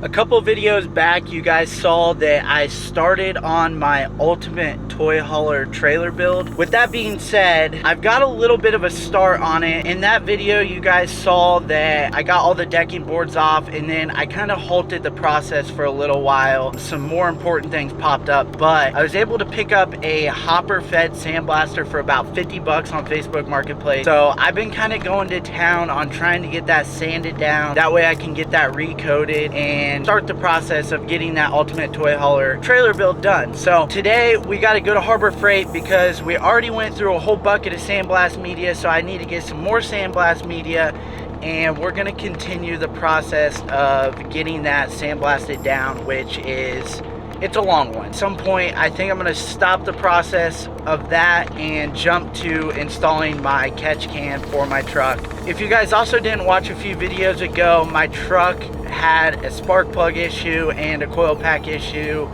A couple videos back, you guys saw that I started on my ultimate toy hauler trailer build. With that being said, I've got a little bit of a start on it. In that video, you guys saw that I got all the decking boards off, and then I kind of halted the process for a little while. Some more important things popped up, but I was able to pick up a hopper fed sandblaster for about 50 bucks on Facebook Marketplace. So I've been kind of going to town on trying to get that sanded down. That way I can get that recoated and start the process of getting that ultimate toy hauler trailer build done. So today we got to go to Harbor Freight because we already went through a whole bucket of sandblast media, so I need to get some more sandblast media, and we're going to continue the process of getting that sandblasted down, which is, it's a long one. At some point I think I'm going to stop the process of that and jump to installing my catch can for my truck. If you guys also didn't watch a few videos ago, my truck had a spark plug issue and a coil pack issue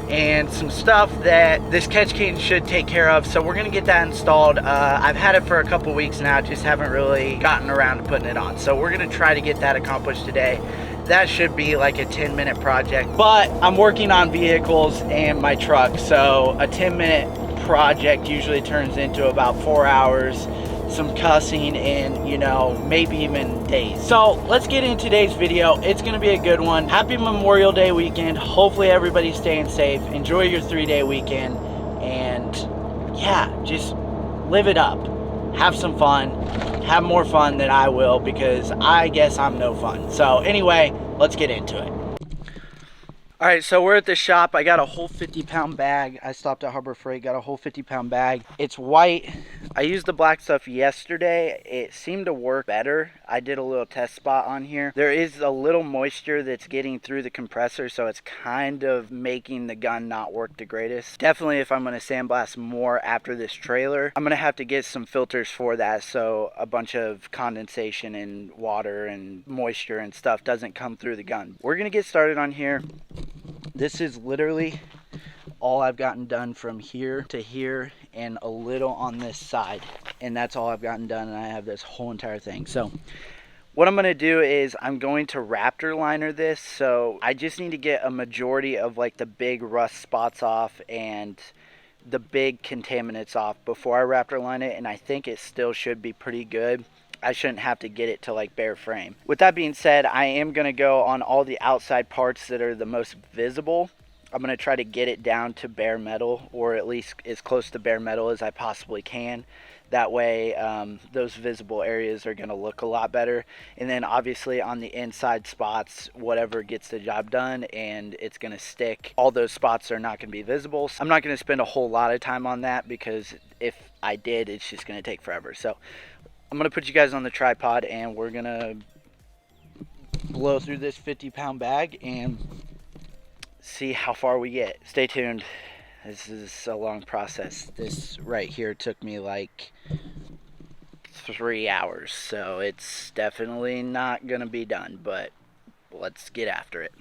and some stuff that this catch can should take care of, so we're gonna get that installed. I've had it for a couple weeks now, just haven't really gotten around to putting it on, so we're gonna try to get that accomplished today. That should be like a 10-minute project, but I'm working on vehicles and my truck, so a 10-minute project usually turns into about 4 hours, some cussing, and you know, maybe even days. So let's get into today's video. It's gonna be a good one. Happy Memorial Day weekend. Hopefully everybody's staying safe. Enjoy your 3-day weekend, and yeah, just live it up. Have some fun. Have more fun than I will, because I guess I'm no fun. So anyway, let's get into it. All right, so we're at the shop. I got a whole 50-pound bag. I stopped at Harbor Freight, got a whole 50-pound bag. It's white. I used the black stuff yesterday. It seemed to work better. I did a little test spot on here. There is a little moisture that's getting through the compressor, so it's kind of making the gun not work the greatest. Definitely, if I'm gonna sandblast more after this trailer, I'm gonna have to get some filters for that, so a bunch of condensation and water and moisture and stuff doesn't come through the gun. We're gonna get started on here. This is literally all I've gotten done from here to here and a little on this side, and that's all I've gotten done, and I have this whole entire thing. So what I'm going to do is I'm going to Raptor liner this, so I just need to get a majority of like the big rust spots off and the big contaminants off before I Raptor line it, and I think it still should be pretty good. I shouldn't have to get it to like bare frame. With that being said, I am going to go on all the outside parts that are the most visible. I'm going to try to get it down to bare metal, or at least as close to bare metal as I possibly can. That way those visible areas are going to look a lot better. And then obviously on the inside spots, whatever gets the job done and it's going to stick, all those spots are not going to be visible. So I'm not going to spend a whole lot of time on that, because if I did, it's just going to take forever. So I'm going to put you guys on the tripod, and we're going to blow through this 50-pound bag and see how far we get. Stay tuned. This is a long process. This right here took me like 3 hours, so it's definitely not going to be done, but let's get after it.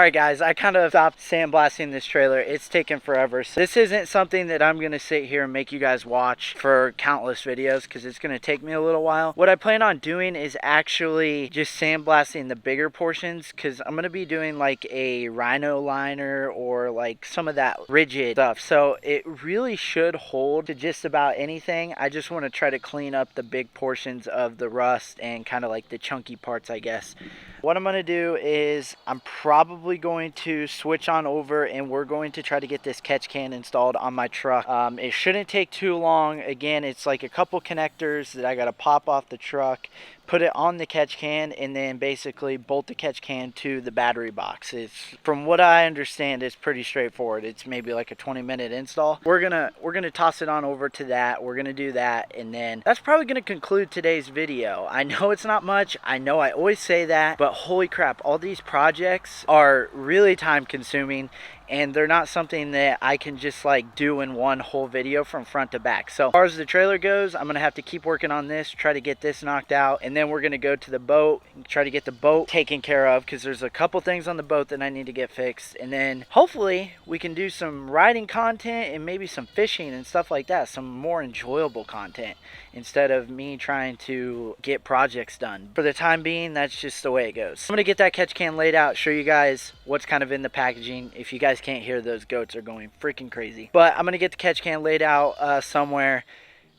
Sorry guys, I kind of stopped sandblasting this trailer. It's taken forever. So this isn't something that I'm going to sit here and make you guys watch for countless videos because it's going to take me a little while. What I plan on doing is actually just sandblasting the bigger portions because I'm going to be doing like a rhino liner or like some of that rigid stuff. So it really should hold to just about anything. I just want to try to clean up the big portions of the rust and kind of like the chunky parts, I guess. What I'm going to do is I'm probably going to switch on over and we're going to try to get this catch can installed on my truck. It shouldn't take too long. Again, it's like a couple connectors that I got to pop off the truck, put it on the catch can, and then basically bolt the catch can to the battery box. It's, from what I understand, it's pretty straightforward. It's maybe like a 20-minute install. We're gonna toss it on over to that. We're gonna do that, and then that's probably gonna conclude today's video. I know it's not much. I know I always say that, but holy crap, all these projects are really time consuming and they're not something that I can just like do in one whole video from front to back. So as far as the trailer goes, I'm gonna have to keep working on this, try to get this knocked out, and then we're gonna go to the boat and try to get the boat taken care of because there's a couple things on the boat that I need to get fixed, and then hopefully we can do some riding content and maybe some fishing and stuff like that, some more enjoyable content instead of me trying to get projects done. For the time being, that's just the way it goes. I'm gonna get that catch can laid out, show you guys what's kind of in the packaging. If you guys can't hear, those goats are going freaking crazy. But I'm gonna get the catch can laid out somewhere,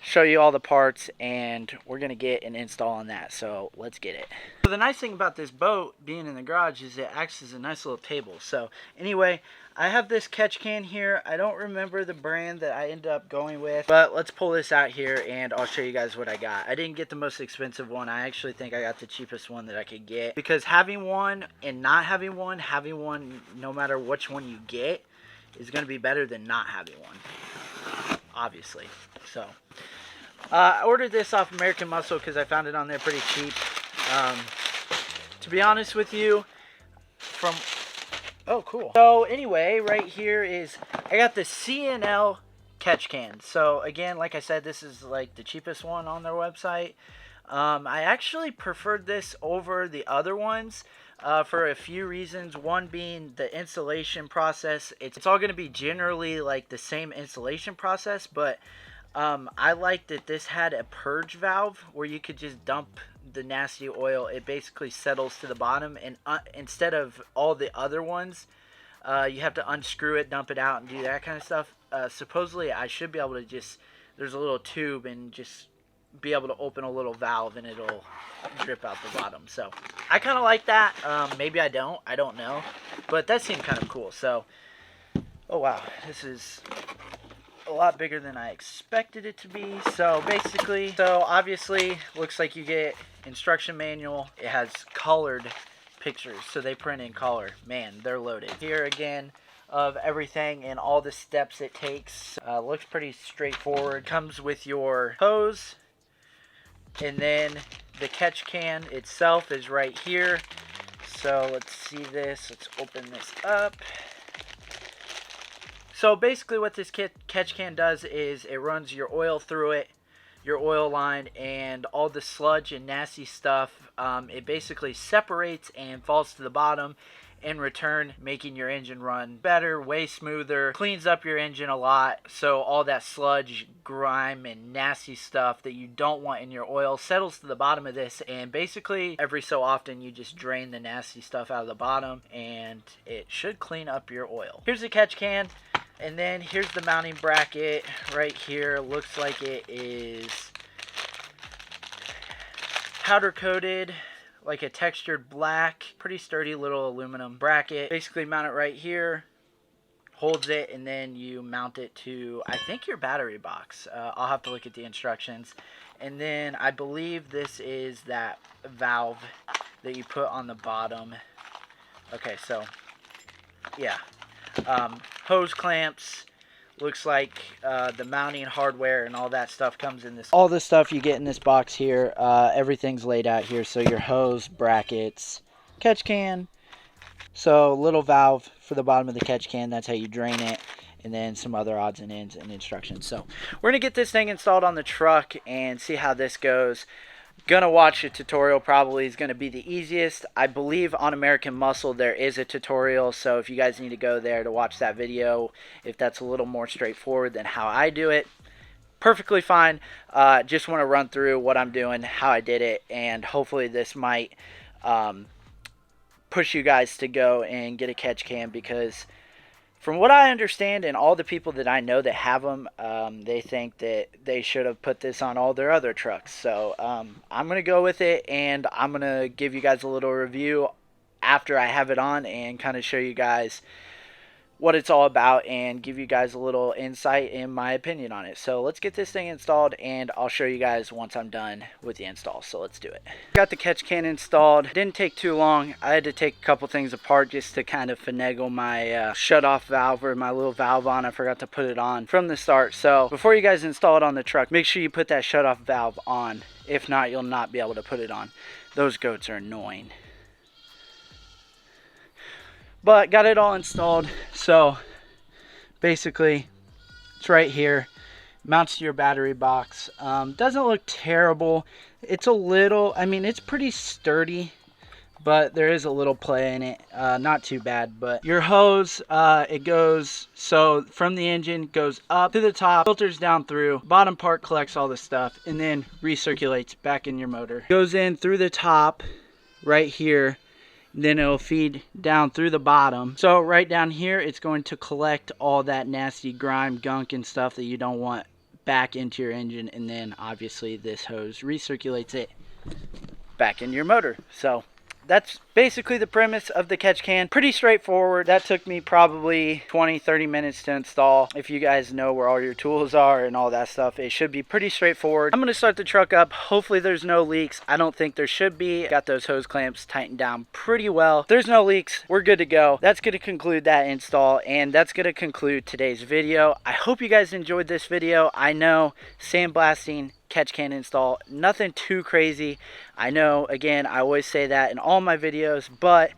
show you all the parts, and we're gonna get an install on that. So let's get it. So the nice thing about this boat being in the garage is it acts as a nice little table. So anyway, I have this catch can here. I don't remember the brand that I ended up going with, but let's pull this out here and I'll show you guys what I got. I didn't get the most expensive one. I actually think I got the cheapest one that I could get, because having one and not having one no matter which one you get is going to be better than not having one, obviously. So I ordered this off American Muscle because I found it on there pretty cheap. To be honest with you, oh, cool. So anyway, right here is, I got the C&L catch can. So again, like I said, this is like the cheapest one on their website. I actually preferred this over the other ones for a few reasons. One being the installation process. It's all going to be generally like the same installation process, but I like that this had a purge valve where you could just dump the nasty oil. It basically settles to the bottom, and instead of all the other ones, you have to unscrew it, dump it out, and do that kind of stuff. Supposedly I should be able to just, there's a little tube, and just be able to open a little valve and it'll drip out the bottom. So I kind of like that. Maybe I don't know, but that seemed kind of cool. So, oh wow, this is a lot bigger than I expected it to be. So basically, obviously looks like you get instruction manual. It has colored pictures, so they print in color. Man, they're loaded. Here again of everything and all the steps it takes. Looks pretty straightforward. Comes with your hose, and then the catch can itself is right here. So let's see this. Let's open this up. So basically what this catch can does is it runs your oil through it, your oil line, and all the sludge and nasty stuff. It basically separates and falls to the bottom, in return making your engine run better, way smoother, cleans up your engine a lot. So all that sludge, grime, and nasty stuff that you don't want in your oil settles to the bottom of this, and basically every so often you just drain the nasty stuff out of the bottom and it should clean up your oil. Here's the catch can. And then here's the mounting bracket right here. Looks like it is powder coated, like a textured black. Pretty sturdy little aluminum bracket. Basically mount it right here, holds it, and then you mount it to, I think, your battery box. I'll have to look at the instructions. And then I believe this is that valve that you put on the bottom. Okay, so yeah. Hose clamps, looks like the mounting hardware and all that stuff comes in this. All the stuff you get in this box here, everything's laid out here. So your hose, brackets, catch can, so little valve for the bottom of the catch can, that's how you drain it, and then some other odds and ends and instructions. So we're gonna get this thing installed on the truck and see how this goes. Gonna watch a tutorial, probably is gonna be the easiest. I believe on American Muscle there is a tutorial, so if you guys need to go there to watch that video, if that's a little more straightforward than how I do it, perfectly fine. Just want to run through what I'm doing, how I did it, and hopefully this might push you guys to go and get a catch cam, because from what I understand and all the people that I know that have them, they think that they should have put this on all their other trucks. So I'm going to go with it, and I'm going to give you guys a little review after I have it on and kind of show you guys what it's all about and give you guys a little insight in my opinion on it. So let's get this thing installed, and I'll show you guys once I'm done with the install. So let's do it. Got the catch can installed. Didn't take too long. I had to take a couple things apart just to kind of finagle my shut off valve, or my little valve on. I forgot to put it on from the start. So before you guys install it on the truck, make sure you put that shut off valve on. If not, you'll not be able to put it on. Those goats are annoying. But got it all installed. So basically it's right here, mounts to your battery box. Doesn't look terrible. It's a little, I mean, it's pretty sturdy, but there is a little play in it. Not too bad. But your hose, it goes, so from the engine goes up to the top, filters down through, bottom part collects all the stuff, and then recirculates back in your motor. Goes in through the top right here, then it'll feed down through the bottom. So right down here, it's going to collect all that nasty grime, gunk, and stuff that you don't want back into your engine, and then obviously this hose recirculates it back into your motor. So that's basically the premise of the catch can. Pretty straightforward. That took me probably 20-30 minutes to install. If you guys know where all your tools are and all that stuff, it should be pretty straightforward. I'm going to start the truck up. Hopefully there's no leaks. I don't think there should be. Got those hose clamps tightened down pretty well. If there's no leaks, we're good to go. That's going to conclude that install, and that's going to conclude today's video. I hope you guys enjoyed this video. I know sandblasting catch can install, nothing too crazy. I know, again, I always say that in all my videos, but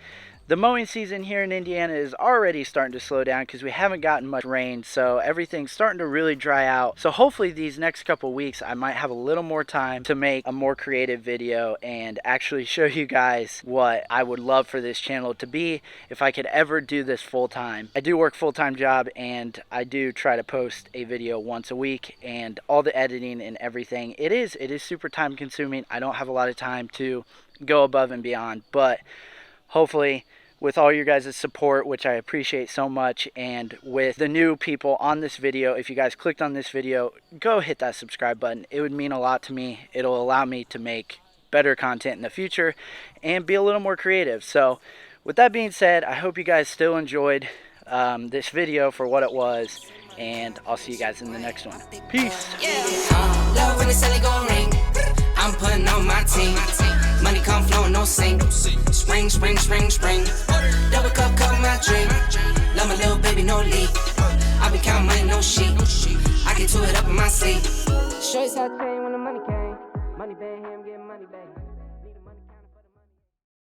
the mowing season here in Indiana is already starting to slow down because we haven't gotten much rain, so everything's starting to really dry out. So hopefully these next couple weeks I might have a little more time to make a more creative video and actually show you guys what I would love for this channel to be if I could ever do this full time. I do work full-time job, and I do try to post a video once a week, and all the editing and everything, it is super time consuming. I don't have a lot of time to go above and beyond, but hopefully with all your guys' support, which I appreciate so much, and with the new people on this video, if you guys clicked on this video, go hit that subscribe button. It would mean a lot to me. It'll allow me to make better content in the future and be a little more creative. So with that being said, I hope you guys still enjoyed this video for what it was, and I'll see you guys in the next one. Peace. I'm putting on my team. Money come flow, no sink. Spring, spring, spring, spring. Double cup, cup my drink. Love my little baby, no leak. I been counting money, no sheet. I get to it up in my seat. Show you how to train when the money came. Money bad, him getting money back.